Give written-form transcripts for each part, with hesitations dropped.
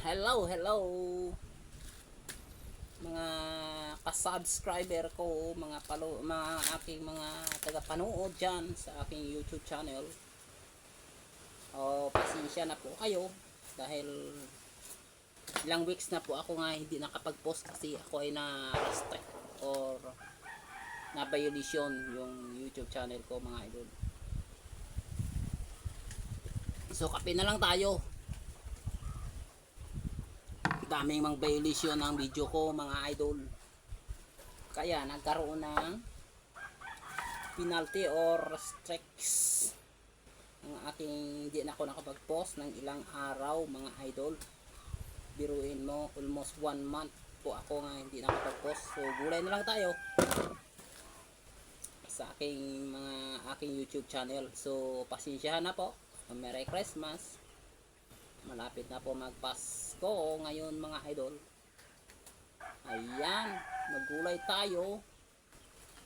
Hello, hello mga ka-subscriber ko, mga aking mga taga-panood dyan sa aking YouTube channel. Pasensya na po kayo dahil ilang weeks na po ako nga hindi nakapag-post kasi ako ay na-restrict or na-violation yung YouTube channel ko, mga idol. So kape na lang tayo. Daming mang violation ng video ko, mga idol, kaya nagkaroon ng penalty or strikes ang aking hindi na ako nakapag-post ng ilang araw, mga idol. Biruin mo, almost 1 month po ako nga hindi nakapag-post. So gulay na lang tayo sa aking YouTube channel. So pasensyahan na po. Merry Christmas. Malapit na po magpasko ngayon, mga idol. Ayan, maggulay tayo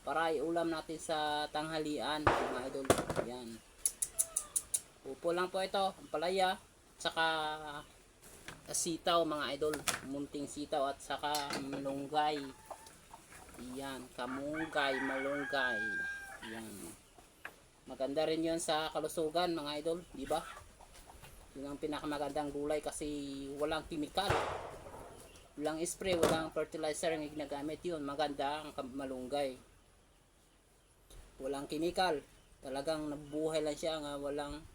para iulam natin sa tanghalian, mga idol. Ayan, upo lang po ito, palaya, saka sitaw, mga idol. Munting sitaw at saka malunggay. Ayan, kamunggay, malunggay. Ayan, maganda rin yun sa kalusugan, mga idol, di ba? Yun ang pinakamagandang gulay kasi walang chemical, walang spray, walang fertilizer ang ginagamit. Yun, maganda ang malunggay. Walang chemical. Talagang nabubuhay lang siya nga walang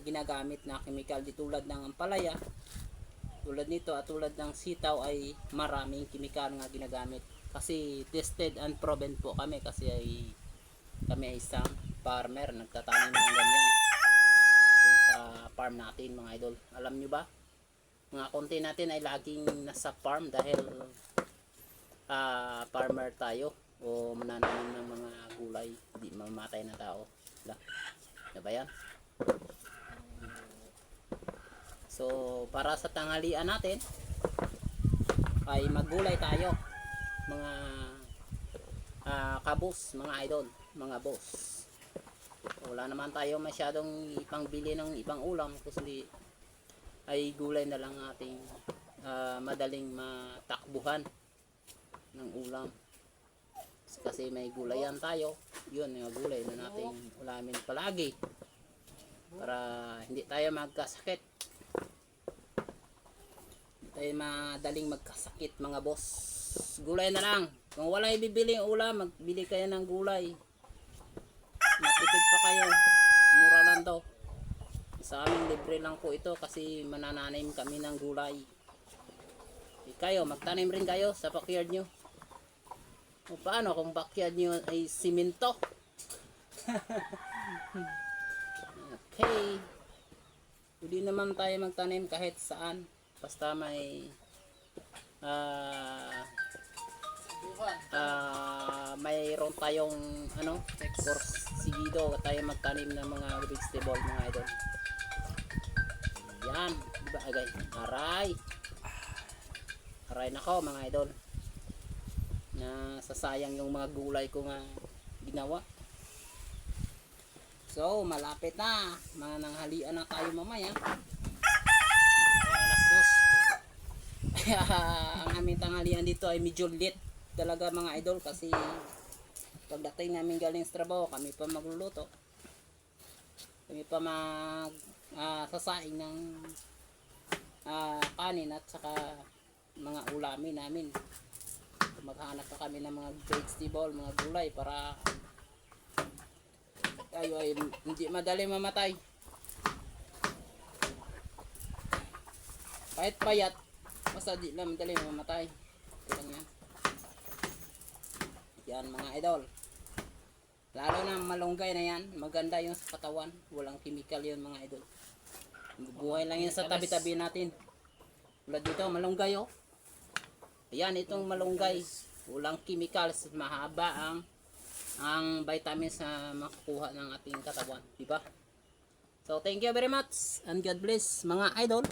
ginagamit na chemical. Di tulad ng ampalaya, tulad nito at tulad ng sitaw ay maraming chemical nga ginagamit. Kasi tested and proven po kami kasi kami ay isang farmer, nagtatanim ng ganyan sa farm natin, mga idol. Alam nyo ba, mga konti natin ay laging nasa farm dahil farmer tayo o manananim ng mga gulay, hindi mamatay na tao. Ano ba yan? So para sa tanghalian natin ay maggulay tayo, mga kabos, mga idol, mga boss. Wala naman tayo masyadong ipangbili ng ibang ulam kasi ay gulay na lang ating madaling matakbuhan ng ulam. Kasi may gulayan tayo, yun yung gulay na nating ulamin palagi para hindi tayo magkasakit, hindi tayo madaling magkasakit, mga boss. Gulay na lang. Kung wala ibibili ulam, magbili kayo ng gulay. Matipid pa kayo, mura lang daw. Sa amin libre lang po ito kasi manananim kami ng gulay. Kayo, magtanim rin kayo sa backyard nyo. O paano kung backyard nyo ay simento? Okay, pwede naman tayo magtanim kahit saan, basta may mayroon tayong porsigido tayo magtanim ng mga vegetable, mga idol. Yan, diba agay? Aray nako, mga idol, na sasayang yung mga gulay ko nga ginawa. So malapit na, mga nanghalian na tayo mamaya. Alas 2. Ang aming tanghalian dito ay medyo late talaga, mga idol, kasi pagdating namin galing sa trabaho, kami pa magluluto, kami pa sasaing ng kanin at saka mga ulamin namin. Maghanap pa kami ng mga vegetable, mga gulay para tayo ay hindi madali mamatay. Kahit payat, basta di lang madali mamatay. Ganyan. Yan, mga idol. Lalo na malunggay na yan, maganda yung sa katawan, walang chemical yun, mga idol. Buhay lang yan sa tabi-tabi natin. Tulad dito, malunggay, oh. Ayan, itong malunggay, walang chemicals, mahaba ang vitamins na makukuha ng ating katawan, diba? So thank you very much and God bless, mga idol.